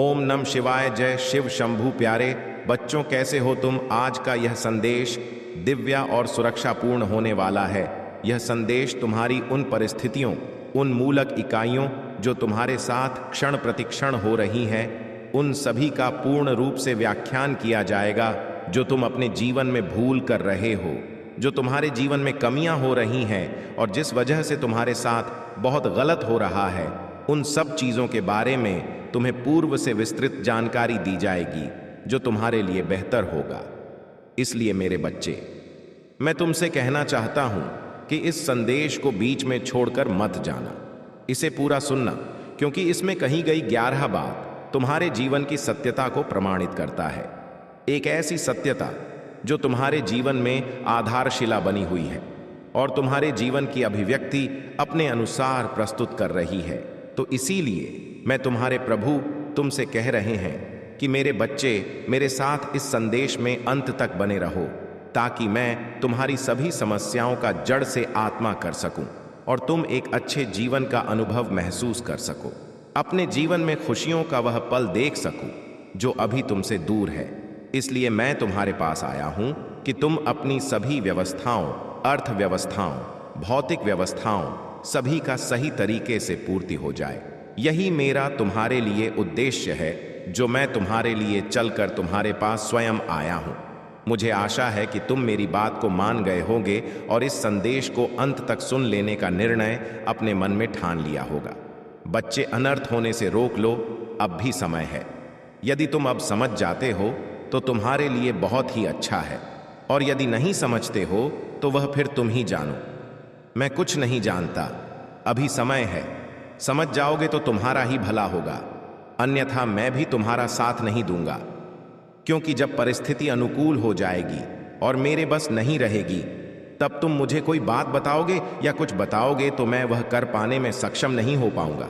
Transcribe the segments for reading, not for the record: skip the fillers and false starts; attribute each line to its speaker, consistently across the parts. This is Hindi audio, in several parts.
Speaker 1: ओम नम शिवाय। जय शिव शंभू। प्यारे बच्चों, कैसे हो तुम? आज का यह संदेश दिव्य और सुरक्षापूर्ण होने वाला है। यह संदेश तुम्हारी उन परिस्थितियों, उन मूलक इकाइयों जो तुम्हारे साथ क्षण प्रतिक्षण हो रही हैं, उन सभी का पूर्ण रूप से व्याख्यान किया जाएगा जो तुम अपने जीवन में भूल कर रहे हो, जो तुम्हारे जीवन में कमियां हो रही हैं और जिस वजह से तुम्हारे साथ बहुत गलत हो रहा है। उन सब चीज़ों के बारे में तुम्हें पूर्व से विस्तृत जानकारी दी जाएगी जो तुम्हारे लिए बेहतर होगा। इसलिए मेरे बच्चे, मैं तुमसे कहना चाहता हूं कि इस संदेश को बीच में छोड़कर मत जाना। इसे पूरा सुनना, क्योंकि इसमें कही गई 11 बात तुम्हारे जीवन की सत्यता को प्रमाणित करता है। एक ऐसी सत्यता जो तुम्हारे जीवन में आधारशिला बनी हुई है और तुम्हारे जीवन की अभिव्यक्ति अपने अनुसार प्रस्तुत कर रही है। तो इसीलिए मैं तुम्हारे प्रभु तुमसे कह रहे हैं कि मेरे बच्चे, मेरे साथ इस संदेश में अंत तक बने रहो, ताकि मैं तुम्हारी सभी समस्याओं का जड़ से आत्मा कर सकूं और तुम एक अच्छे जीवन का अनुभव महसूस कर सको, अपने जीवन में खुशियों का वह पल देख सको जो अभी तुमसे दूर है। इसलिए मैं तुम्हारे पास आया हूं कि तुम अपनी सभी व्यवस्थाओं, अर्थव्यवस्थाओं, भौतिक व्यवस्थाओं, सभी का सही तरीके से पूर्ति हो जाए। यही मेरा तुम्हारे लिए उद्देश्य है, जो मैं तुम्हारे लिए चलकर तुम्हारे पास स्वयं आया हूं। मुझे आशा है कि तुम मेरी बात को मान गए होगे और इस संदेश को अंत तक सुन लेने का निर्णय अपने मन में ठान लिया होगा। बच्चे, अनर्थ होने से रोक लो, अब भी समय है। यदि तुम अब समझ जाते हो तो तुम्हारे लिए बहुत ही अच्छा है, और यदि नहीं समझते हो तो वह फिर तुम ही जानो। मैं कुछ नहीं जानता, अभी समय है। समझ जाओगे तो तुम्हारा ही भला होगा, अन्यथा मैं भी तुम्हारा साथ नहीं दूंगा। क्योंकि जब परिस्थिति अनुकूल हो जाएगी और मेरे बस नहीं रहेगी, तब तुम मुझे कोई बात बताओगे या कुछ बताओगे तो मैं वह कर पाने में सक्षम नहीं हो पाऊंगा।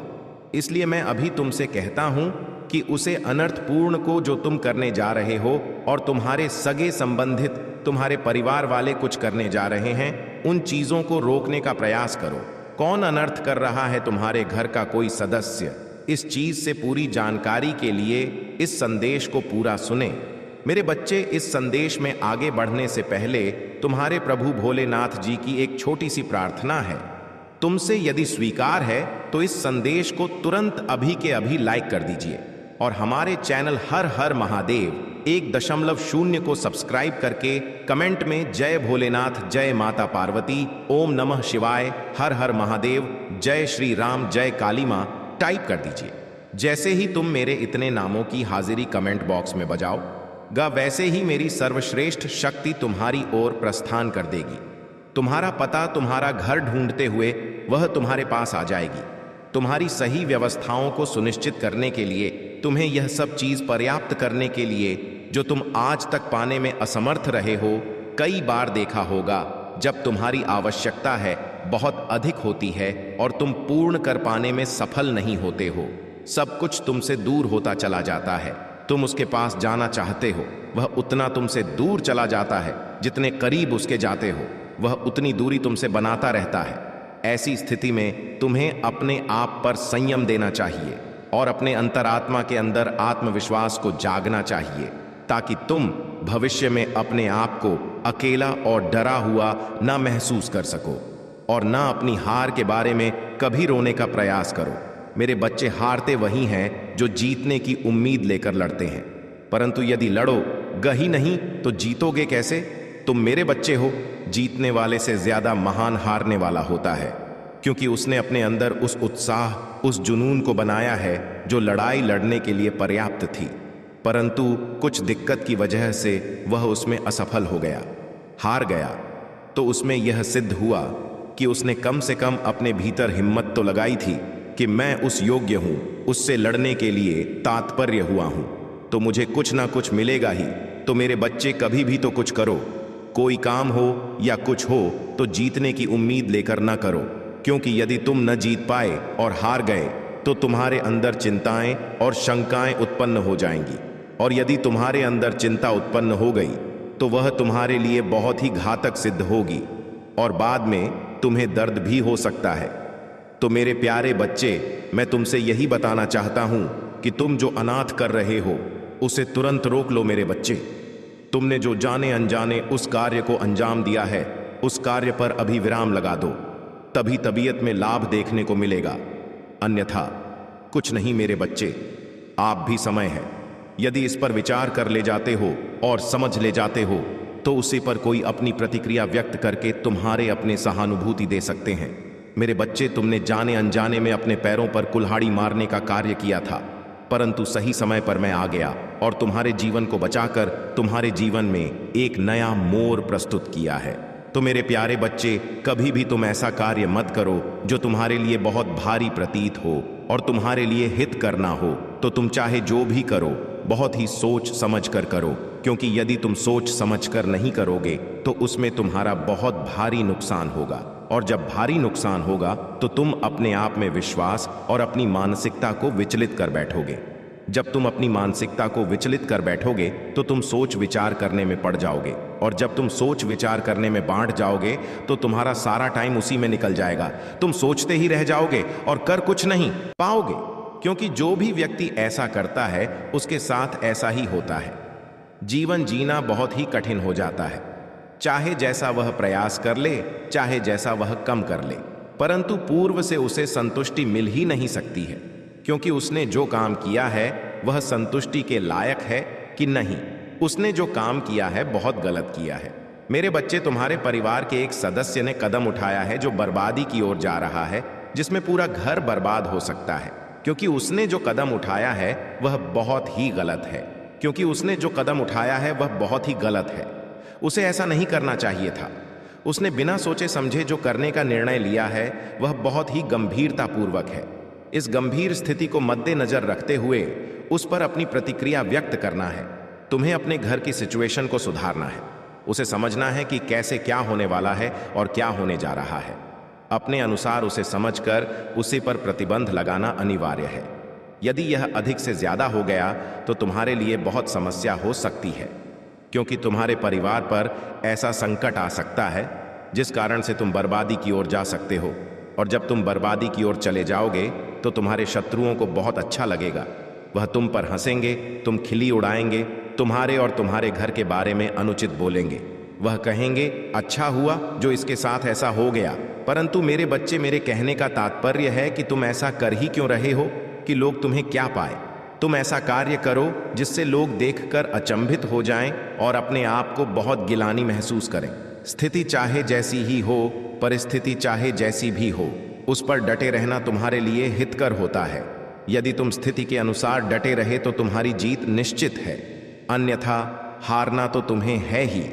Speaker 1: इसलिए मैं अभी तुमसे कहता हूं कि उसे अनर्थपूर्ण को जो तुम करने जा रहे हो और तुम्हारे सगे संबंधित, तुम्हारे परिवार वाले कुछ करने जा रहे हैं, उन चीजों को रोकने का प्रयास करो। कौन अनर्थ कर रहा है तुम्हारे घर का कोई सदस्य? इस चीज से पूरी जानकारी के लिए इस संदेश को पूरा सुने। मेरे बच्चे, इस संदेश में आगे बढ़ने से पहले तुम्हारे प्रभु भोलेनाथ जी की एक छोटी सी प्रार्थना है। तुमसे यदि स्वीकार है तो इस संदेश को तुरंत अभी के अभी लाइक कर दीजिए और हमारे चैनल हर हर महादेव 1.0 को सब्सक्राइब करके कमेंट में जय भोलेनाथ, जय माता पार्वती, ओम नमः शिवाय, हर हर महादेव, जय श्री राम, जय काली मां टाइप कर दीजिए। जैसे ही तुम मेरे इतने नामों की हाजिरी कमेंट बॉक्स में बजाओगा, वैसे ही मेरी सर्वश्रेष्ठ शक्ति तुम्हारी ओर प्रस्थान कर देगी। तुम्हारा पता, तुम्हारा घर ढूंढते हुए वह तुम्हारे पास आ जाएगी। तुम्हारी सही व्यवस्थाओं को सुनिश्चित करने के लिए, तुम्हें यह सब चीज पर्याप्त करने के लिए जो तुम आज तक पाने में असमर्थ रहे हो। कई बार देखा होगा जब तुम्हारी आवश्यकता है बहुत अधिक होती है और तुम पूर्ण कर पाने में सफल नहीं होते हो। सब कुछ तुमसे दूर होता चला जाता है। तुम उसके पास जाना चाहते हो, वह उतना तुमसे दूर चला जाता है। जितने करीब उसके जाते हो, वह उतनी दूरी तुमसे बनाता रहता है। ऐसी स्थिति में तुम्हें अपने आप पर संयम देना चाहिए और अपने अंतरात्मा के अंदर आत्मविश्वास को जागना चाहिए, ताकि तुम भविष्य में अपने आप को अकेला और डरा हुआ ना महसूस कर सको और ना अपनी हार के बारे में कभी रोने का प्रयास करो। मेरे बच्चे, हारते वही हैं जो जीतने की उम्मीद लेकर लड़ते हैं, परंतु यदि लड़ोगे ही नहीं तो जीतोगे कैसे? तुम मेरे बच्चे हो। जीतने वाले से ज्यादा महान हारने वाला होता है, क्योंकि उसने अपने अंदर उस उत्साह, उस जुनून को बनाया है जो लड़ाई लड़ने के लिए पर्याप्त थी, परंतु कुछ दिक्कत की वजह से वह उसमें असफल हो गया, हार गया। तो उसमें यह सिद्ध हुआ कि उसने कम से कम अपने भीतर हिम्मत तो लगाई थी कि मैं उस योग्य हूं, उससे लड़ने के लिए तात्पर्य हुआ हूं, तो मुझे कुछ ना कुछ मिलेगा ही। तो मेरे बच्चे, कभी भी तो कुछ करो। कोई काम हो या कुछ हो तो जीतने की उम्मीद लेकर ना करो, क्योंकि यदि तुम न जीत पाए और हार गए तो तुम्हारे अंदर चिंताएं और शंकाएं उत्पन्न हो जाएंगी, और यदि तुम्हारे अंदर चिंता उत्पन्न हो गई तो वह तुम्हारे लिए बहुत ही घातक सिद्ध होगी और बाद में तुम्हें दर्द भी हो सकता है। तो मेरे प्यारे बच्चे, मैं तुमसे यही बताना चाहता हूं कि तुम जो अनाथ कर रहे हो उसे तुरंत रोक लो मेरे बच्चे। तुमने जो जाने अनजाने उस कार्य को अंजाम दिया है, उस कार्य पर अभी विराम लगा दो, तभी तबीयत में लाभ देखने को मिलेगा, अन्यथा कुछ नहीं मेरे बच्चे। आप भी समय है, यदि इस पर विचार कर ले जाते हो और समझ ले जाते हो तो उसी पर कोई अपनी प्रतिक्रिया व्यक्त करके तुम्हारे अपने सहानुभूति दे सकते हैं। मेरे बच्चे, तुमने जाने अनजाने में अपने पैरों पर कुल्हाड़ी मारने का कार्य किया था, परंतु सही समय पर मैं आ गया और तुम्हारे जीवन को बचाकर तुम्हारे जीवन में एक नया मोड़ प्रस्तुत किया है। तो मेरे प्यारे बच्चे, कभी भी तुम ऐसा कार्य मत करो जो तुम्हारे लिए बहुत भारी प्रतीत हो और तुम्हारे लिए हित करना हो। तो तुम चाहे जो भी करो बहुत ही सोच समझ कर करो, क्योंकि यदि तुम सोच समझ कर नहीं करोगे तो उसमें तुम्हारा बहुत भारी नुकसान होगा, और जब भारी नुकसान होगा तो तुम अपने आप में विश्वास और अपनी मानसिकता को विचलित कर बैठोगे। जब तुम अपनी मानसिकता को विचलित कर बैठोगे तो तुम सोच विचार करने में पड़ जाओगे, और जब तुम सोच विचार करने में बांट जाओगे तो तुम्हारा सारा टाइम उसी में निकल जाएगा। तुम सोचते ही रह जाओगे और कर कुछ नहीं पाओगे, क्योंकि जो भी व्यक्ति ऐसा करता है उसके साथ ऐसा ही होता है। जीवन जीना बहुत ही कठिन हो जाता है, चाहे जैसा वह प्रयास कर ले, चाहे जैसा वह कम कर ले, परंतु पूर्व से उसे संतुष्टि मिल ही नहीं सकती है, क्योंकि उसने जो काम किया है वह संतुष्टि के लायक है कि नहीं। उसने जो काम किया है बहुत गलत किया है। मेरे बच्चे, तुम्हारे परिवार के एक सदस्य ने कदम उठाया है जो बर्बादी की ओर जा रहा है, जिसमें पूरा घर बर्बाद हो सकता है, क्योंकि उसने जो कदम उठाया है वह बहुत ही गलत है। क्योंकि उसने जो कदम उठाया है वह बहुत ही गलत है। उसे ऐसा नहीं करना चाहिए था। उसने बिना सोचे समझे जो करने का निर्णय लिया है वह बहुत ही गंभीरतापूर्वक है। इस गंभीर स्थिति को मद्देनजर रखते हुए उस पर अपनी प्रतिक्रिया व्यक्त करना है। तुम्हें अपने घर की सिचुएशन को सुधारना है, उसे समझना है कि कैसे क्या होने वाला है और क्या होने जा रहा है। अपने अनुसार उसे समझकर उसी पर प्रतिबंध लगाना अनिवार्य है। यदि यह अधिक से ज्यादा हो गया तो तुम्हारे लिए बहुत समस्या हो सकती है, क्योंकि तुम्हारे परिवार पर ऐसा संकट आ सकता है जिस कारण से तुम बर्बादी की ओर जा सकते हो। और जब तुम बर्बादी की ओर चले जाओगे तो तुम्हारे शत्रुओं को बहुत अच्छा लगेगा। वह तुम पर हंसेंगे, तुम खिल्ली उड़ाएंगे, तुम्हारे और तुम्हारे घर के बारे में अनुचित बोलेंगे। वह कहेंगे, अच्छा हुआ जो इसके साथ ऐसा हो गया। परंतु मेरे बच्चे, मेरे कहने का तात्पर्य है कि तुम ऐसा कर ही क्यों रहे हो कि लोग तुम्हें क्या पाए। तुम ऐसा कार्य करो जिससे लोग देखकर अचंभित हो जाएं और अपने आप को बहुत गिलानी महसूस करें। स्थिति चाहे जैसी ही हो, परिस्थिति चाहे जैसी भी हो, उस पर डटे रहना तुम्हारे लिए हितकर होता है। यदि तुम स्थिति के अनुसार डटे रहे तो तुम्हारी जीत निश्चित है, अन्यथा हारना तो तुम्हें है ही।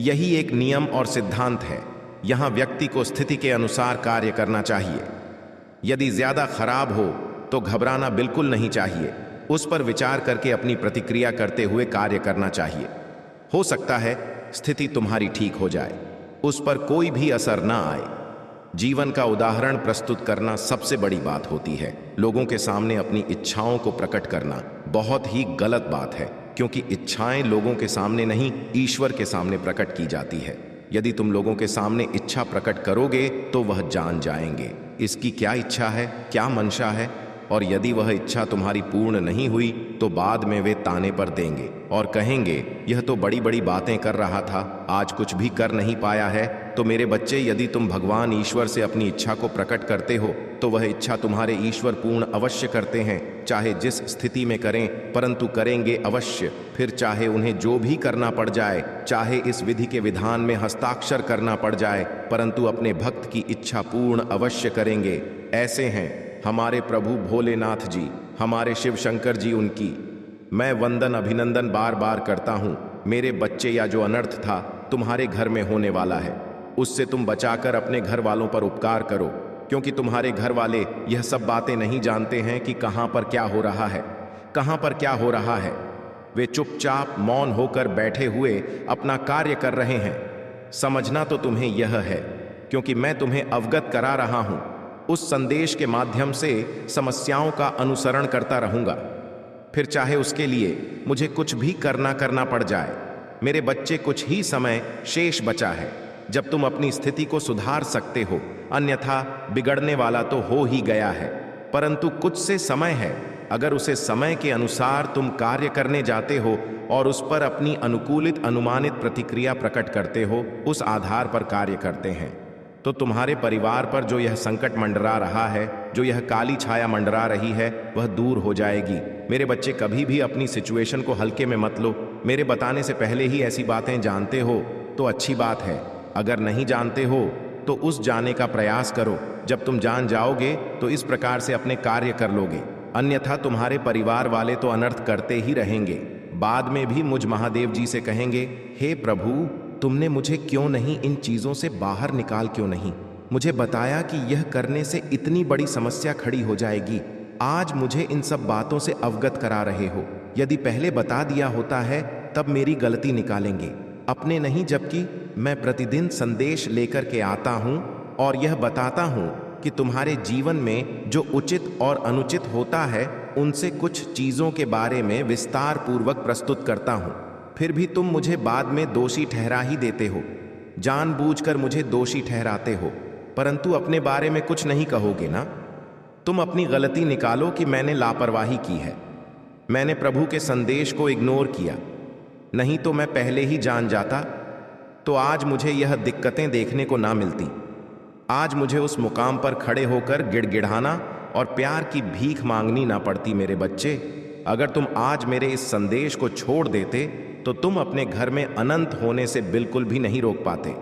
Speaker 1: यही एक नियम और सिद्धांत है। यहाँ व्यक्ति को स्थिति के अनुसार कार्य करना चाहिए। यदि ज्यादा खराब हो तो घबराना बिल्कुल नहीं चाहिए। उस पर विचार करके अपनी प्रतिक्रिया करते हुए कार्य करना चाहिए। हो सकता है स्थिति तुम्हारी ठीक हो जाए, उस पर कोई भी असर ना आए। जीवन का उदाहरण प्रस्तुत करना सबसे बड़ी बात होती है। लोगों के सामने अपनी इच्छाओं को प्रकट करना बहुत ही गलत बात है, क्योंकि इच्छाएं लोगों के सामने नहीं, ईश्वर के सामने प्रकट की जाती है। यदि तुम लोगों के सामने इच्छा प्रकट करोगे तो वह जान जाएंगे इसकी क्या इच्छा है, क्या मंशा है, और यदि वह इच्छा तुम्हारी पूर्ण नहीं हुई तो बाद में वे ताने पर देंगे और कहेंगे, यह तो बड़ी बड़ी बातें कर रहा था, आज कुछ भी कर नहीं पाया है। तो मेरे बच्चे, यदि तुम भगवान ईश्वर से अपनी इच्छा को प्रकट करते हो तो वह इच्छा तुम्हारे ईश्वर पूर्ण अवश्य करते हैं, चाहे जिस स्थिति में करें, परंतु करेंगे अवश्य। फिर चाहे उन्हें जो भी करना पड़ जाए, चाहे इस विधि के विधान में हस्ताक्षर करना पड़ जाए, परंतु अपने भक्त की इच्छा पूर्ण अवश्य करेंगे। ऐसे हैं हमारे प्रभु भोलेनाथ जी, हमारे शिव शंकर जी। उनकी मैं वंदन अभिनंदन बार बार करता हूँ। मेरे बच्चे, या जो अनर्थ था तुम्हारे घर में होने वाला है उससे तुम बचाकर अपने घर वालों पर उपकार करो, क्योंकि तुम्हारे घर वाले यह सब बातें नहीं जानते हैं कि कहाँ पर क्या हो रहा है, कहाँ पर क्या हो रहा है। वे चुपचाप मौन होकर बैठे हुए अपना कार्य कर रहे हैं। समझना तो तुम्हें यह है, क्योंकि मैं तुम्हें अवगत करा रहा हूँ। उस संदेश के माध्यम से समस्याओं का अनुसरण करता रहूंगा, फिर चाहे उसके लिए मुझे कुछ भी करना पड़ जाए। मेरे बच्चे, कुछ ही समय शेष बचा है जब तुम अपनी स्थिति को सुधार सकते हो, अन्यथा बिगड़ने वाला तो हो ही गया है। परंतु कुछ से समय है, अगर उसे समय के अनुसार तुम कार्य करने जाते हो और उस पर अपनी अनुकूलित अनुमानित प्रतिक्रिया प्रकट करते हो, उस आधार पर कार्य करते हैं, तो तुम्हारे परिवार पर जो यह संकट मंडरा रहा है, जो यह काली छाया मंडरा रही है, वह दूर हो जाएगी। मेरे बच्चे, कभी भी अपनी सिचुएशन को हल्के में मत लो। मेरे बताने से पहले ही ऐसी बातें जानते हो तो अच्छी बात है। अगर नहीं जानते हो तो उस जाने का प्रयास करो। जब तुम जान जाओगे तो इस प्रकार से अपने कार्य कर लोगे, अन्यथा तुम्हारे परिवार वाले तो अनर्थ करते ही रहेंगे। बाद में भी मुझ महादेव जी से कहेंगे, हे प्रभु, तुमने मुझे क्यों नहीं इन चीजों से बाहर निकाल क्यों नहीं मुझे बताया कि यह करने से इतनी बड़ी समस्या खड़ी हो जाएगी। आज मुझे इन सब बातों से अवगत करा रहे हो। यदि पहले बता दिया होता है तब मेरी गलती निकालेंगे, अपने नहीं, जबकि मैं प्रतिदिन संदेश लेकर के आता हूं और यह बताता हूं कि तुम्हारे जीवन में जो उचित और अनुचित होता है उनसे कुछ चीजों के बारे में विस्तार पूर्वक प्रस्तुत करता हूं। फिर भी तुम मुझे बाद में दोषी ठहरा ही देते हो, जानबूझकर मुझे दोषी ठहराते हो, परंतु अपने बारे में कुछ नहीं कहोगे ना। तुम अपनी गलती निकालो कि मैंने लापरवाही की है, मैंने प्रभु के संदेश को इग्नोर किया, नहीं तो मैं पहले ही जान जाता तो आज मुझे यह दिक्कतें देखने को ना मिलती। आज मुझे उस मुकाम पर खड़े होकर गिड़गिड़ाना और प्यार की भीख मांगनी ना पड़ती। मेरे बच्चे, अगर तुम आज मेरे इस संदेश को छोड़ देते तो तुम अपने घर में अनंत होने से बिल्कुल भी नहीं रोक पाते,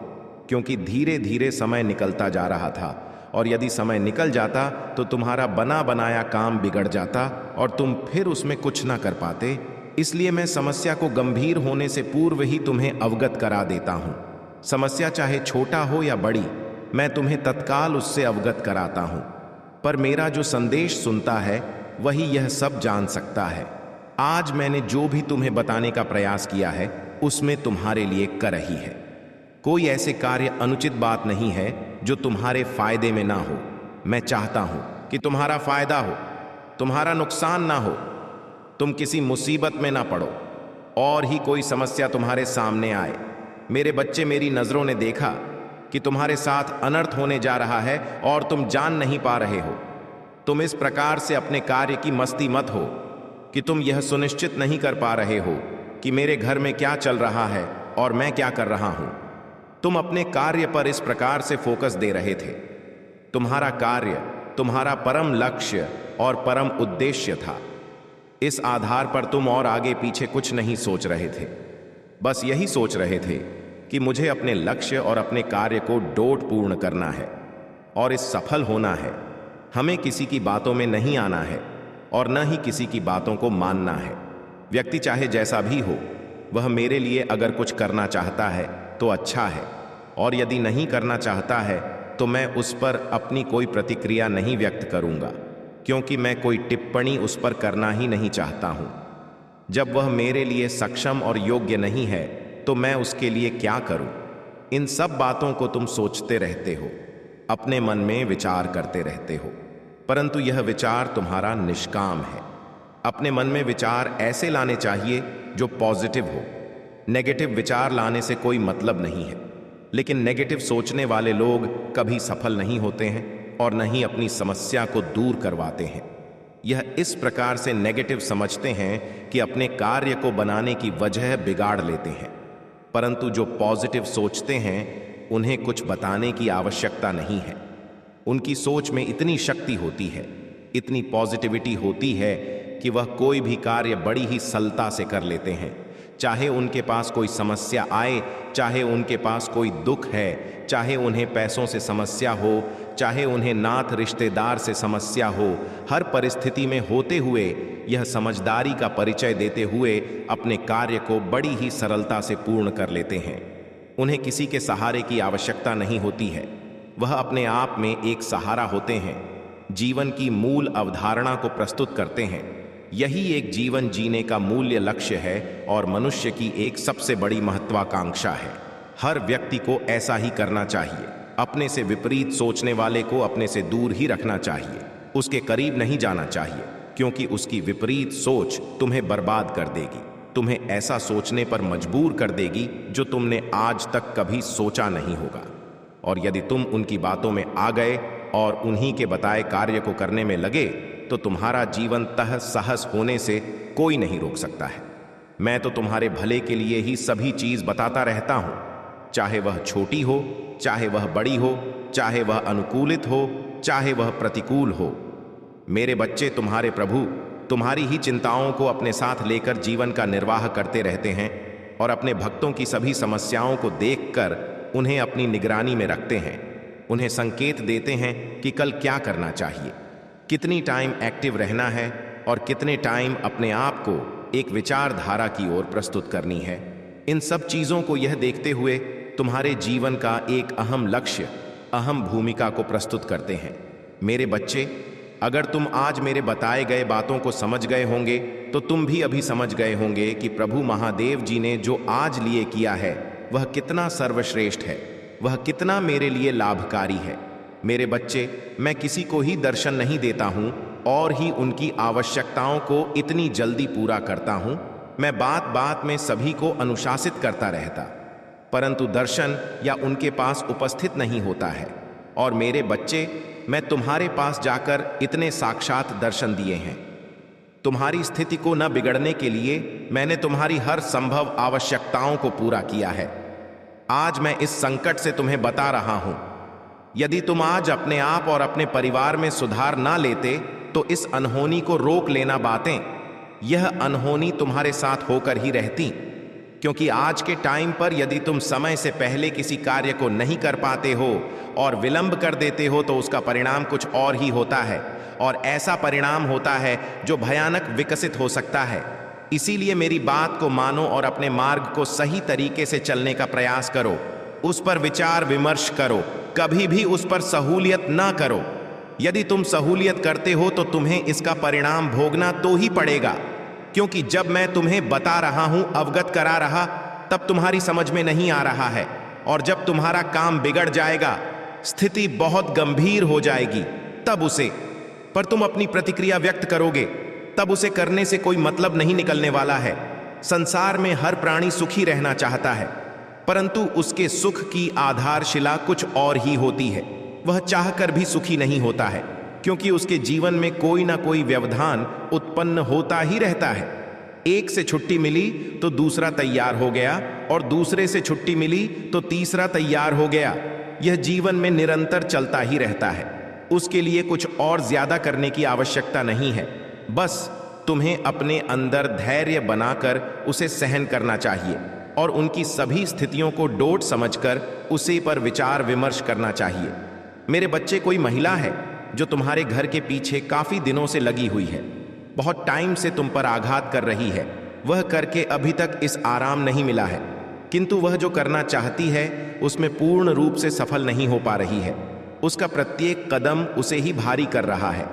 Speaker 1: क्योंकि धीरे धीरे समय निकलता जा रहा था, और यदि समय निकल जाता तो तुम्हारा बना बनाया काम बिगड़ जाता और तुम फिर उसमें कुछ ना कर पाते। इसलिए मैं समस्या को गंभीर होने से पूर्व ही तुम्हें अवगत करा देता हूं। समस्या चाहे छोटा हो या बड़ी, मैं तुम्हें तत्काल उससे अवगत कराता हूं। पर मेरा जो संदेश सुनता है वही यह सब जान सकता है। आज मैंने जो भी तुम्हें बताने का प्रयास किया है उसमें तुम्हारे लिए कर ही है। कोई ऐसे कार्य अनुचित बात नहीं है जो तुम्हारे फायदे में ना हो। मैं चाहता हूं कि तुम्हारा फायदा हो, तुम्हारा नुकसान ना हो, तुम किसी मुसीबत में ना पड़ो और ही कोई समस्या तुम्हारे सामने आए। मेरे बच्चे, मेरी नजरों ने देखा कि तुम्हारे साथ अनर्थ होने जा रहा है और तुम जान नहीं पा रहे हो। तुम इस प्रकार से अपने कार्य की मस्ती मत हो कि तुम यह सुनिश्चित नहीं कर पा रहे हो कि मेरे घर में क्या चल रहा है और मैं क्या कर रहा हूं। तुम अपने कार्य पर इस प्रकार से फोकस दे रहे थे। तुम्हारा कार्य तुम्हारा परम लक्ष्य और परम उद्देश्य था। इस आधार पर तुम और आगे पीछे कुछ नहीं सोच रहे थे, बस यही सोच रहे थे कि मुझे अपने लक्ष्य और अपने कार्य को डोट पूर्ण करना है और इस सफल होना है। हमें किसी की बातों में नहीं आना है और न ही किसी की बातों को मानना है। व्यक्ति चाहे जैसा भी हो, वह मेरे लिए अगर कुछ करना चाहता है तो अच्छा है, और यदि नहीं करना चाहता है तो मैं उस पर अपनी कोई प्रतिक्रिया नहीं व्यक्त करूंगा, क्योंकि मैं कोई टिप्पणी उस पर करना ही नहीं चाहता हूं। जब वह मेरे लिए सक्षम और योग्य नहीं है तो मैं उसके लिए क्या करूं। इन सब बातों को तुम सोचते रहते हो, अपने मन में विचार करते रहते हो, परंतु यह विचार तुम्हारा निष्काम है। अपने मन में विचार ऐसे लाने चाहिए जो पॉजिटिव हो। नेगेटिव विचार लाने से कोई मतलब नहीं है, लेकिन नेगेटिव सोचने वाले लोग कभी सफल नहीं होते हैं और न ही अपनी समस्या को दूर करवाते हैं। यह इस प्रकार से नेगेटिव समझते हैं कि अपने कार्य को बनाने की वजह बिगाड़ लेते हैं, परंतु जो पॉजिटिव सोचते हैं उन्हें कुछ बताने की आवश्यकता नहीं है। उनकी सोच में इतनी शक्ति होती है, इतनी पॉजिटिविटी होती है कि वह कोई भी कार्य बड़ी ही सरलता से कर लेते हैं। चाहे उनके पास कोई समस्या आए, चाहे उनके पास कोई दुख है, चाहे उन्हें पैसों से समस्या हो, चाहे उन्हें नाथ रिश्तेदार से समस्या हो, हर परिस्थिति में होते हुए यह समझदारी का परिचय देते हुए अपने कार्य को बड़ी ही सरलता से पूर्ण कर लेते हैं। उन्हें किसी के सहारे की आवश्यकता नहीं होती है, वह अपने आप में एक सहारा होते हैं। जीवन की मूल अवधारणा को प्रस्तुत करते हैं। यही एक जीवन जीने का मूल्य लक्ष्य है और मनुष्य की एक सबसे बड़ी महत्वाकांक्षा है। हर व्यक्ति को ऐसा ही करना चाहिए। अपने से विपरीत सोचने वाले को अपने से दूर ही रखना चाहिए, उसके करीब नहीं जाना चाहिए, क्योंकि उसकी विपरीत सोच तुम्हें बर्बाद कर देगी, तुम्हें ऐसा सोचने पर मजबूर कर देगी जो तुमने आज तक कभी सोचा नहीं होगा। और यदि तुम उनकी बातों में आ गए और उन्हीं के बताए कार्य को करने में लगे तो तुम्हारा जीवन तह सहस होने से कोई नहीं रोक सकता है। मैं तो तुम्हारे भले के लिए ही सभी चीज बताता रहता हूं, चाहे वह छोटी हो, चाहे वह बड़ी हो, चाहे वह अनुकूलित हो, चाहे वह प्रतिकूल हो। मेरे बच्चे, तुम्हारे प्रभु तुम्हारी ही चिंताओं को अपने साथ लेकर जीवन का निर्वाह करते रहते हैं और अपने भक्तों की सभी समस्याओं को देखकर उन्हें अपनी निगरानी में रखते हैं। उन्हें संकेत देते हैं कि कल क्या करना चाहिए, कितनी टाइम एक्टिव रहना है और कितने टाइम अपने आप को एक विचारधारा की ओर प्रस्तुत करनी है। इन सब चीजों को यह देखते हुए तुम्हारे जीवन का एक अहम लक्ष्य, अहम भूमिका को प्रस्तुत करते हैं। मेरे बच्चे, अगर तुम आज मेरे बताए गए बातों को समझ गए होंगे तो तुम भी अभी समझ गए होंगे कि प्रभु महादेव जी ने जो आज लिए किया है वह कितना सर्वश्रेष्ठ है, वह कितना मेरे लिए लाभकारी है। मेरे बच्चे, मैं किसी को ही दर्शन नहीं देता हूं और ही उनकी आवश्यकताओं को इतनी जल्दी पूरा करता हूं। मैं बात बात में सभी को अनुशासित करता रहता, परंतु दर्शन या उनके पास उपस्थित नहीं होता है। और मेरे बच्चे, मैं तुम्हारे पास जाकर इतने साक्षात दर्शन दिए हैं। तुम्हारी स्थिति को न बिगड़ने के लिए मैंने तुम्हारी हर संभव आवश्यकताओं को पूरा किया है। आज मैं इस संकट से तुम्हें बता रहा हूं, यदि तुम आज अपने आप और अपने परिवार में सुधार ना लेते तो इस अनहोनी को रोक लेना बातें, यह अनहोनी तुम्हारे साथ होकर ही रहती। क्योंकि आज के टाइम पर यदि तुम समय से पहले किसी कार्य को नहीं कर पाते हो और विलंब कर देते हो तो उसका परिणाम कुछ और ही होता है, और ऐसा परिणाम होता है जो भयानक विकसित हो सकता है। इसीलिए मेरी बात को मानो और अपने मार्ग को सही तरीके से चलने का प्रयास करो, उस पर विचार विमर्श करो, कभी भी उस पर सहूलियत ना करो। यदि तुम सहूलियत करते हो तो तुम्हें इसका परिणाम भोगना तो ही पड़ेगा। क्योंकि जब मैं तुम्हें बता रहा हूं, अवगत करा रहा, तब तुम्हारी समझ में नहीं आ रहा है, और जब तुम्हारा काम बिगड़ जाएगा, स्थिति बहुत गंभीर हो जाएगी, तब उसे पर तुम अपनी प्रतिक्रिया व्यक्त करोगे, तब उसे करने से कोई मतलब नहीं निकलने वाला है। संसार में हर प्राणी सुखी रहना चाहता है, परंतु उसके सुख की आधारशिला कुछ और ही होती है। वह चाहकर भी सुखी नहीं होता है, क्योंकि उसके जीवन में कोई ना कोई व्यवधान उत्पन्न होता ही रहता है। एक से छुट्टी मिली तो दूसरा तैयार हो गया, और दूसरे से छुट्टी मिली तो तीसरा तैयार हो गया। यह जीवन में निरंतर चलता ही रहता है। उसके लिए कुछ और ज्यादा करने की आवश्यकता नहीं है। बस तुम्हें अपने अंदर धैर्य बनाकर उसे सहन करना चाहिए और उनकी सभी स्थितियों को डोट समझकर उसी पर विचार विमर्श करना चाहिए। मेरे बच्चे, कोई महिला है जो तुम्हारे घर के पीछे काफी दिनों से लगी हुई है, बहुत टाइम से तुम पर आघात कर रही है। वह करके अभी तक इस आराम नहीं मिला है, किंतु वह जो करना चाहती है उसमें पूर्ण रूप से सफल नहीं हो पा रही है। उसका प्रत्येक कदम उसे ही भारी कर रहा है।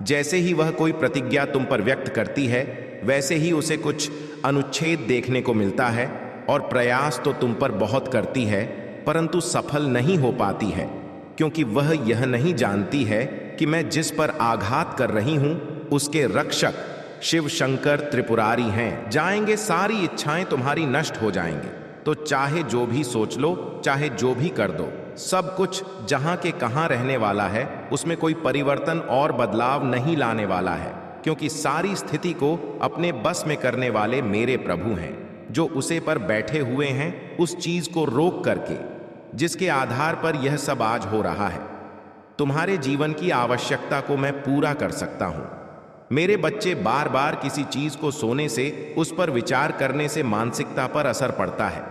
Speaker 1: जैसे ही वह कोई प्रतिज्ञा तुम पर व्यक्त करती है, वैसे ही उसे कुछ अनुच्छेद देखने को मिलता है, और प्रयास तो तुम पर बहुत करती है, परंतु सफल नहीं हो पाती है, क्योंकि वह यह नहीं जानती है कि मैं जिस पर आघात कर रही हूं उसके रक्षक शिव शंकर त्रिपुरारी हैं। जाएंगे सारी इच्छाएं तुम्हारी नष्ट हो जाएंगे, तो चाहे जो भी सोच लो, चाहे जो भी कर दो, सब कुछ जहां के कहां रहने वाला है, उसमें कोई परिवर्तन और बदलाव नहीं लाने वाला है। क्योंकि सारी स्थिति को अपने बस में करने वाले मेरे प्रभु हैं, जो उसे पर बैठे हुए हैं, उस चीज को रोक करके जिसके आधार पर यह सब आज हो रहा है। तुम्हारे जीवन की आवश्यकता को मैं पूरा कर सकता हूं। मेरे बच्चे, बार बार किसी चीज को सोने से, उस पर विचार करने से मानसिकता पर असर पड़ता है।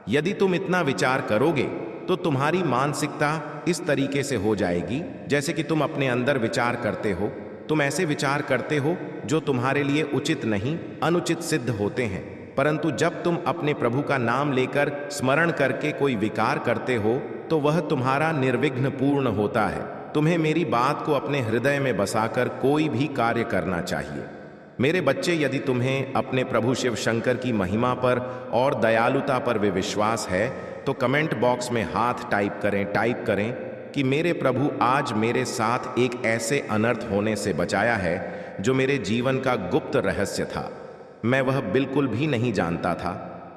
Speaker 1: यदि तुम इतना विचार करोगे तो तुम्हारी मानसिकता इस तरीके से हो जाएगी जैसे कि तुम अपने अंदर विचार करते हो। तुम ऐसे विचार करते हो जो तुम्हारे लिए उचित नहीं, अनुचित सिद्ध होते हैं। परंतु जब तुम अपने प्रभु का नाम लेकर स्मरण करके कोई विकार करते हो तो वह तुम्हारा निर्विघ्न पूर्ण होता है। तुम्हें मेरी बात को अपने हृदय में बसाकर कोई भी कार्य करना चाहिए। मेरे बच्चे, यदि तुम्हें अपने प्रभु शिव शंकर की महिमा पर और दयालुता पर विश्वास है तो कमेंट बॉक्स में हाथ टाइप करें कि मेरे प्रभु आज मेरे साथ एक ऐसे अनर्थ होने से बचाया है जो मेरे जीवन का गुप्त रहस्य था। मैं वह बिल्कुल भी नहीं जानता था,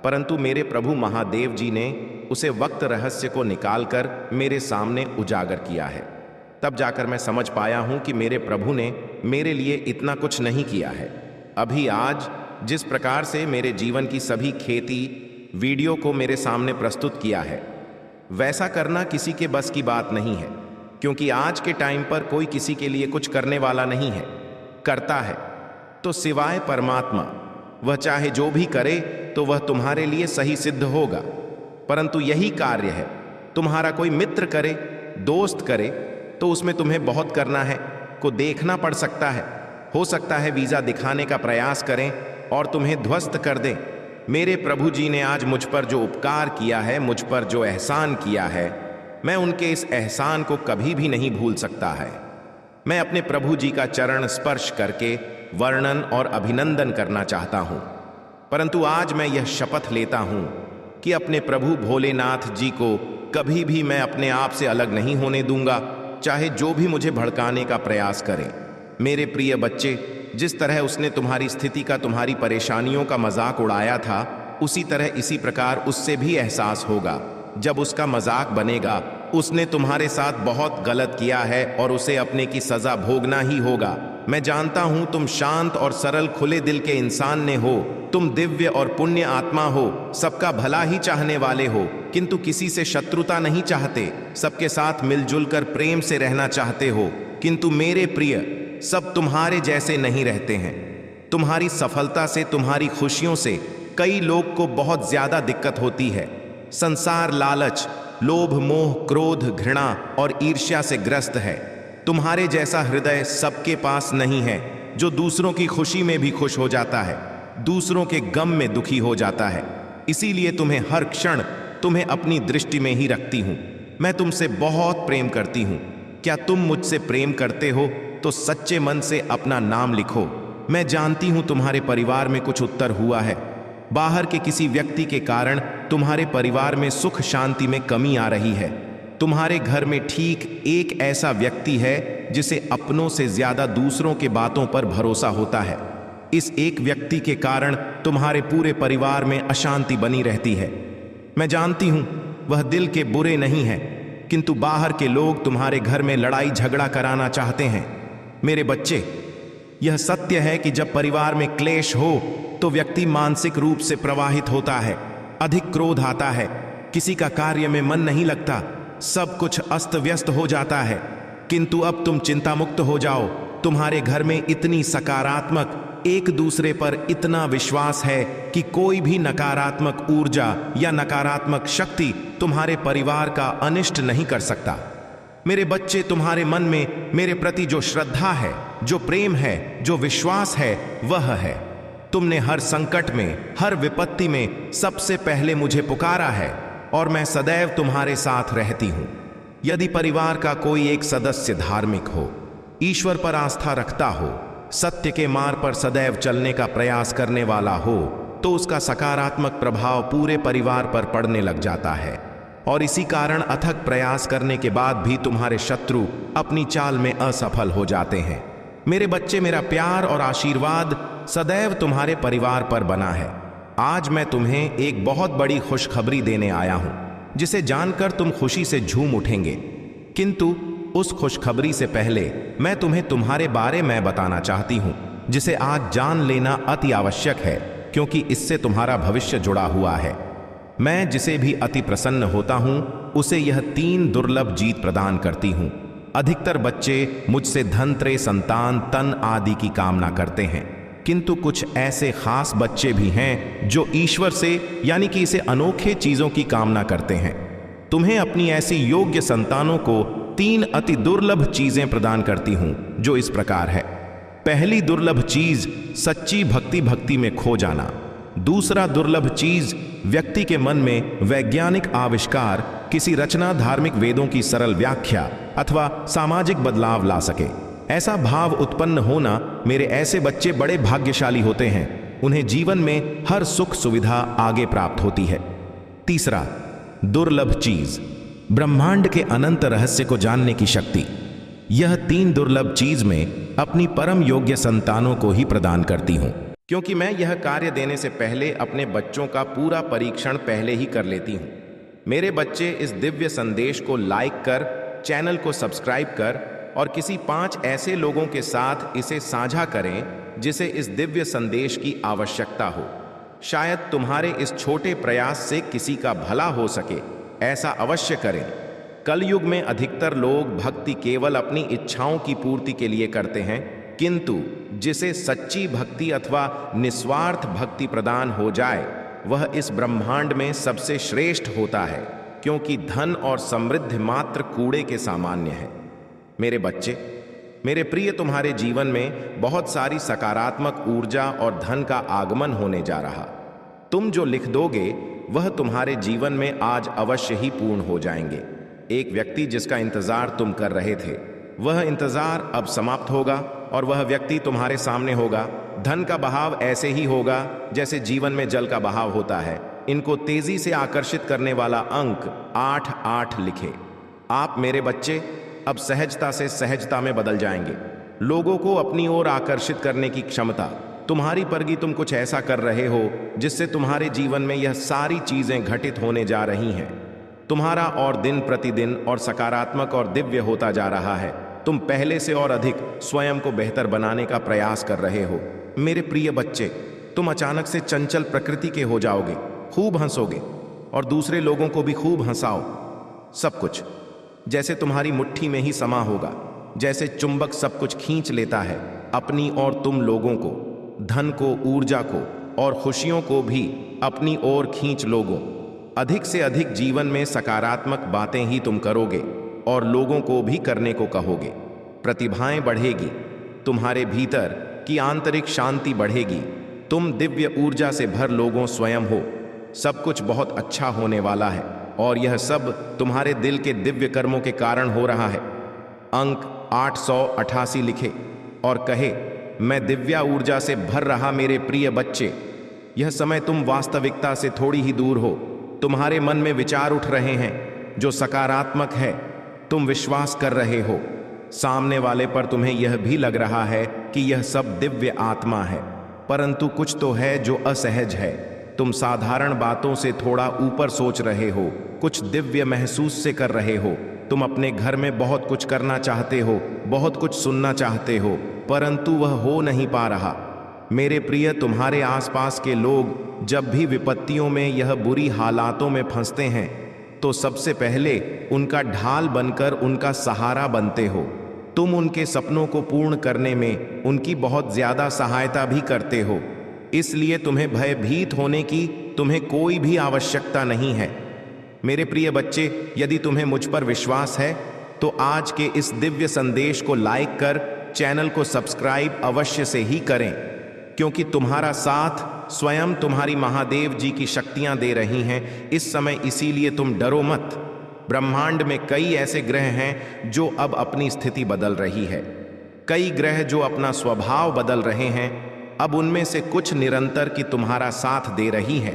Speaker 1: परंतु मेरे प्रभु महादेव जी ने उसे वक्त रहस्य को निकालकर मेरे सामने उजागर किया है। तब जाकर मैं समझ पाया हूं कि मेरे प्रभु ने मेरे लिए इतना कुछ नहीं किया है। अभी आज जिस प्रकार से मेरे जीवन की सभी खेती वीडियो को मेरे सामने प्रस्तुत किया है, वैसा करना किसी के बस की बात नहीं है, क्योंकि आज के टाइम पर कोई किसी के लिए कुछ करने वाला नहीं है। करता है तो सिवाय परमात्मा, वह चाहे जो भी करे तो वह तुम्हारे लिए सही सिद्ध होगा। परंतु यही कार्य है, तुम्हारा कोई मित्र करे, दोस्त करे, तो उसमें तुम्हें बहुत करना है, को देखना पड़ सकता है। हो सकता है वीजा दिखाने का प्रयास करें और तुम्हें ध्वस्त कर दें। मेरे प्रभु जी ने आज मुझ पर जो उपकार किया है, मुझ पर जो एहसान किया है, मैं उनके इस एहसान को कभी भी नहीं भूल सकता है। मैं अपने प्रभु जी का चरण स्पर्श करके वर्णन और अभिनंदन करना चाहता हूं, परंतु आज मैं यह शपथ लेता हूं कि अपने प्रभु भोलेनाथ जी को कभी भी मैं अपने आप से अलग नहीं होने दूंगा, चाहे जो भी मुझे भड़काने का प्रयास करें। मेरे प्रिय बच्चे, जिस तरह उसने तुम्हारी स्थिति का, तुम्हारी परेशानियों का मजाक उड़ाया था, उसी तरह इसी प्रकार उससे भी एहसास होगा। जब उसका मजाक बनेगा, उसने तुम्हारे साथ बहुत गलत किया है और उसे अपने की सजा भोगना ही होगा। मैं जानता हूं तुम शांत और सरल खुले दिल के इंसान ने हो, तुम दिव्य और पुण्य आत्मा हो, सबका भला ही चाहने वाले हो, किंतु किसी से शत्रुता नहीं चाहते, सबके साथ मिलजुल कर प्रेम से रहना चाहते हो। किंतु मेरे प्रिय, सब तुम्हारे जैसे नहीं रहते हैं। तुम्हारी सफलता से, तुम्हारी खुशियों से कई लोग को बहुत ज्यादा दिक्कत होती है। संसार लालच, लोभ, मोह, क्रोध, घृणा और ईर्ष्या से ग्रस्त है। तुम्हारे जैसा हृदय सबके पास नहीं है, जो दूसरों की खुशी में भी खुश हो जाता है, दूसरों के गम में दुखी हो जाता है। इसीलिए तुम्हें हर क्षण तुम्हें अपनी दृष्टि में ही रखती हूं। मैं तुमसे बहुत प्रेम करती हूं। क्या तुम मुझसे प्रेम करते हो तो सच्चे मन से अपना नाम लिखो। मैं जानती हूं तुम्हारे परिवार में कुछ उत्तर हुआ है। बाहर के किसी व्यक्ति के कारण तुम्हारे परिवार में सुख शांति में कमी आ रही है। तुम्हारे घर में ठीक एक ऐसा व्यक्ति है जिसे अपनों से ज्यादा दूसरों के बातों पर भरोसा होता है। इस एक व्यक्ति के कारण तुम्हारे पूरे परिवार में अशांति बनी रहती है। मैं जानती हूं वह दिल के बुरे नहीं हैं, किंतु बाहर के लोग तुम्हारे घर में लड़ाई झगड़ा कराना चाहते हैं। मेरे बच्चे, यह सत्य है कि जब परिवार में क्लेश हो तो व्यक्ति मानसिक रूप से प्रवाहित होता है, अधिक क्रोध आता है, किसी का कार्य में मन नहीं लगता, सब कुछ अस्त व्यस्त हो जाता है। किंतु अब तुम चिंता मुक्त हो जाओ। तुम्हारे घर में इतनी सकारात्मक, एक दूसरे पर इतना विश्वास है कि कोई भी नकारात्मक ऊर्जा या नकारात्मक शक्ति तुम्हारे परिवार का अनिष्ट नहीं कर सकता। मेरे बच्चे, तुम्हारे मन में मेरे प्रति जो श्रद्धा है, जो प्रेम है, जो विश्वास है, वह है। तुमने हर संकट में, हर विपत्ति में सबसे पहले मुझे पुकारा है और मैं सदैव तुम्हारे साथ रहती हूं। यदि परिवार का कोई एक सदस्य धार्मिक हो, ईश्वर पर आस्था रखता हो, सत्य के मार्ग पर सदैव चलने का प्रयास करने वाला हो, तो उसका सकारात्मक प्रभाव पूरे परिवार पर पड़ने लग जाता है। और इसी कारण अथक प्रयास करने के बाद भी तुम्हारे शत्रु अपनी चाल में असफल हो जाते हैं। मेरे बच्चे, मेरा प्यार और आशीर्वाद सदैव तुम्हारे परिवार पर बना है। आज मैं तुम्हें एक बहुत बड़ी खुशखबरी देने आया हूं, जिसे जानकर तुम खुशी से झूम उठेंगे। किंतु उस खुशखबरी से पहले मैं तुम्हें तुम्हारे बारे में बताना चाहती हूं, जिसे आज जान लेना अति आवश्यक है, क्योंकि इससे तुम्हारा भविष्य जुड़ा हुआ है। मैं जिसे भी अति प्रसन्न होता हूं, उसे यह 3 दुर्लभ जीत प्रदान करती हूं। अधिकतर बच्चे मुझसे धन, त्रय, संतान, तन आदि की कामना करते हैं, किंतु कुछ ऐसे खास बच्चे भी हैं जो ईश्वर से, यानी कि इसे अनोखे चीजों की कामना करते हैं। तुम्हें अपनी ऐसी योग्य संतानों को 3 अति दुर्लभ चीजें प्रदान करती हूं, जो इस प्रकार है। पहली दुर्लभ चीज सच्ची भक्ति में खो जाना। दूसरा दुर्लभ चीज व्यक्ति के मन में वैज्ञानिक आविष्कार, किसी रचना, धार्मिक वेदों की सरल व्याख्या अथवा सामाजिक बदलाव ला सके। ऐसा भाव उत्पन्न होना। मेरे ऐसे बच्चे बड़े भाग्यशाली होते हैं, उन्हें जीवन में हर सुख सुविधा आगे प्राप्त होती है। तीसरा दुर्लभ चीज ब्रह्मांड के अनंत रहस्य को जानने की शक्ति। यह 3 दुर्लभ चीज में अपनी परम योग्य संतानों को ही प्रदान करती हूं, क्योंकि मैं यह कार्य देने से पहले अपने बच्चों का पूरा परीक्षण पहले ही कर लेती हूं। मेरे बच्चे, इस दिव्य संदेश को लाइक कर, चैनल को सब्सक्राइब कर और किसी 5 ऐसे लोगों के साथ इसे साझा करें जिसे इस दिव्य संदेश की आवश्यकता हो। शायद तुम्हारे इस छोटे प्रयास से किसी का भला हो सके। ऐसा अवश्य करें। कलयुग में अधिकतर लोग भक्ति केवल अपनी इच्छाओं की पूर्ति के लिए करते हैं, किंतु जिसे सच्ची भक्ति अथवा निस्वार्थ भक्ति प्रदान हो जाए वह इस ब्रह्मांड में सबसे श्रेष्ठ होता है, क्योंकि धन और समृद्धि मात्र कूड़े के सामान्य है। मेरे बच्चे, मेरे प्रिय, तुम्हारे जीवन में बहुत सारी सकारात्मक ऊर्जा और धन का आगमन होने जा रहा। तुम जो लिख दोगे वह तुम्हारे जीवन में आज अवश्य ही पूर्ण हो जाएंगे। एक व्यक्ति जिसका इंतजार तुम कर रहे थे, वह इंतजार अब समाप्त होगा और वह व्यक्ति तुम्हारे सामने होगा। धन का बहाव ऐसे ही होगा जैसे जीवन में जल का बहाव होता है। इनको तेजी से आकर्षित करने वाला अंक 8-8 लिखे। आप मेरे बच्चे अब सहजता से सहजता में बदल जाएंगे। लोगों को अपनी ओर आकर्षित करने की क्षमता तुम्हारी पर भी। तुम कुछ ऐसा कर रहे हो जिससे तुम्हारे जीवन में यह सारी चीजें घटित होने जा रही हैं। तुम्हारा और दिन प्रतिदिन और सकारात्मक और दिव्य होता जा रहा है। तुम पहले से और अधिक स्वयं को बेहतर बनाने का प्रयास कर रहे हो। मेरे प्रिय बच्चे, तुम अचानक से चंचल प्रकृति के हो जाओगे, खूब हंसोगे और दूसरे लोगों को भी खूब हंसाओ। सब कुछ जैसे तुम्हारी मुट्ठी में ही समा होगा, जैसे चुंबक सब कुछ खींच लेता है अपनी ओर। तुम लोगों को, धन को, ऊर्जा को और खुशियों को भी अपनी ओर खींच लोगों। अधिक से अधिक जीवन में सकारात्मक बातें ही तुम करोगे और लोगों को भी करने को कहोगे। प्रतिभाएं बढ़ेगी, तुम्हारे भीतर की आंतरिक शांति बढ़ेगी। तुम दिव्य ऊर्जा से भर लोगों स्वयं हो। सब कुछ बहुत अच्छा होने वाला है और यह सब तुम्हारे दिल के दिव्य कर्मों के कारण हो रहा है। अंक 888 लिखे और कहे, मैं दिव्या ऊर्जा से भर रहा मेरे प्रिय बच्चे। यह समय तुम वास्तविकता से थोड़ी ही दूर हो। तुम्हारे मन में विचार उठ रहे हैं जो सकारात्मक है। तुम विश्वास कर रहे हो सामने वाले पर। तुम्हें यह भी लग रहा है कि यह सब दिव्य आत्मा है, परंतु कुछ तो है जो असहज है। तुम साधारण बातों से थोड़ा ऊपर सोच रहे हो, कुछ दिव्य महसूस से कर रहे हो। तुम अपने घर में बहुत कुछ करना चाहते हो, बहुत कुछ सुनना चाहते हो, परंतु वह हो नहीं पा रहा। मेरे प्रिय, तुम्हारे आसपास के लोग जब भी विपत्तियों में, यह बुरी हालातों में फंसते हैं, तो सबसे पहले उनका ढाल बनकर उनका सहारा बनते हो। तुम उनके सपनों को पूर्ण करने में उनकी बहुत ज्यादा सहायता भी करते हो। इसलिए तुम्हें भयभीत होने की तुम्हें कोई भी आवश्यकता नहीं है। मेरे प्रिय बच्चे, यदि तुम्हें मुझ पर विश्वास है तो आज के इस दिव्य संदेश को लाइक कर चैनल को सब्सक्राइब अवश्य से ही करें, क्योंकि तुम्हारा साथ स्वयं तुम्हारी महादेव जी की शक्तियां दे रही हैं इस समय। इसीलिए तुम डरो मत। ब्रह्मांड में कई ऐसे ग्रह हैं जो अब अपनी स्थिति बदल रही है। कई ग्रह जो अपना स्वभाव बदल रहे हैं। अब उनमें से कुछ निरंतर की तुम्हारा साथ दे रही है,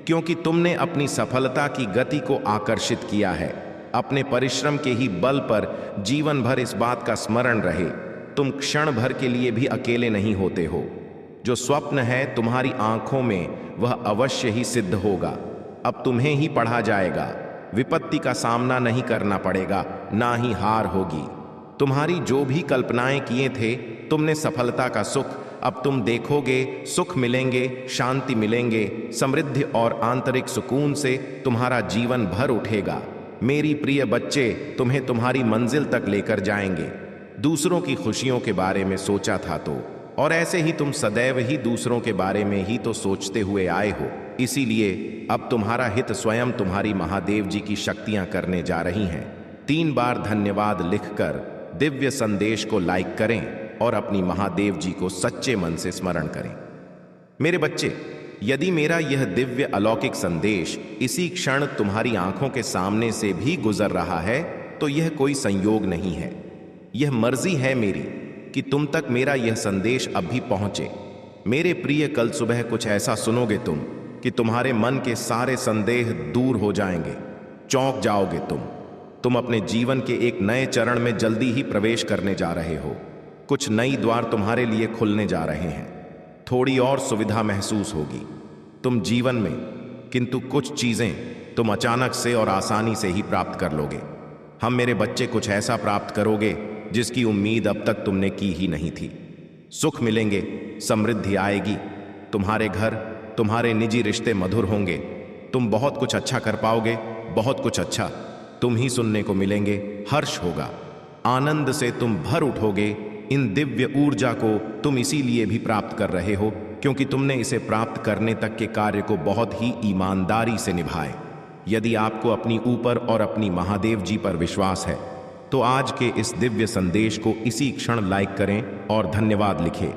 Speaker 1: क्योंकि तुमने अपनी सफलता की गति को आकर्षित किया है। अपने परिश्रम के ही बल पर जीवन भर इस बात का स्मरण रहे, तुम क्षण भर के लिए भी अकेले नहीं होते हो। जो स्वप्न है तुम्हारी आंखों में वह अवश्य ही सिद्ध होगा। अब तुम्हें ही पढ़ा जाएगा। विपत्ति का सामना नहीं करना पड़ेगा, ना ही हार होगी। तुम्हारी जो भी कल्पनाएं किए थे, तुमने सफलता का सुख अब तुम देखोगे। सुख मिलेंगे, शांति मिलेंगे, समृद्धि और आंतरिक सुकून से तुम्हारा जीवन भर उठेगा। मेरी प्रिय बच्चे, तुम्हें तुम्हारी मंजिल तक लेकर जाएंगे। दूसरों की खुशियों के बारे में सोचा था तो, और ऐसे ही तुम सदैव ही दूसरों के बारे में ही तो सोचते हुए आए हो। इसीलिए अब तुम्हारा हित स्वयं तुम्हारी महादेव जी की शक्तियां करने जा रही हैं। 3 बार धन्यवाद लिखकर दिव्य संदेश को लाइक करें और अपनी महादेव जी को सच्चे मन से स्मरण करें। मेरे बच्चे, यदि मेरा यह दिव्य अलौकिक संदेश इसी क्षण तुम्हारी आंखों के सामने से भी गुजर रहा है, तो यह कोई संयोग नहीं है। यह मर्जी है मेरी कि तुम तक मेरा यह संदेश अब भी पहुंचे। मेरे प्रिय, कल सुबह कुछ ऐसा सुनोगे तुम कि तुम्हारे मन के सारे संदेह दूर हो जाएंगे। चौंक जाओगे तुम अपने जीवन के एक नए चरण में जल्दी ही प्रवेश करने जा रहे हो। कुछ नई द्वार तुम्हारे लिए खुलने जा रहे हैं। थोड़ी और सुविधा महसूस होगी तुम जीवन में, किंतु कुछ चीजें तुम अचानक से और आसानी से ही प्राप्त कर लोगे। हम मेरे बच्चे कुछ ऐसा प्राप्त करोगे जिसकी उम्मीद अब तक तुमने की ही नहीं थी। सुख मिलेंगे, समृद्धि आएगी, तुम्हारे घर, तुम्हारे निजी रिश्ते मधुर होंगे, तुम बहुत कुछ अच्छा कर पाओगे, बहुत कुछ अच्छा तुम ही सुनने को मिलेंगे, हर्ष होगा, आनंद से तुम भर उठोगे। इन दिव्य ऊर्जा को तुम इसीलिए भी प्राप्त कर रहे हो क्योंकि तुमने इसे प्राप्त करने तक के कार्य को बहुत ही ईमानदारी से निभाए। यदि आपको अपनी ऊपर और अपनी महादेव जी पर विश्वास है तो आज के इस दिव्य संदेश को इसी क्षण लाइक करें और धन्यवाद लिखें।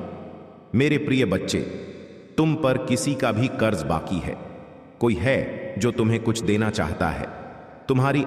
Speaker 1: मेरे प्रिय बच्चे, तुम पर किसी का भी कर्ज बाकी है? कोई है जो तुम्हें कुछ देना चाहता है? तुम्हारी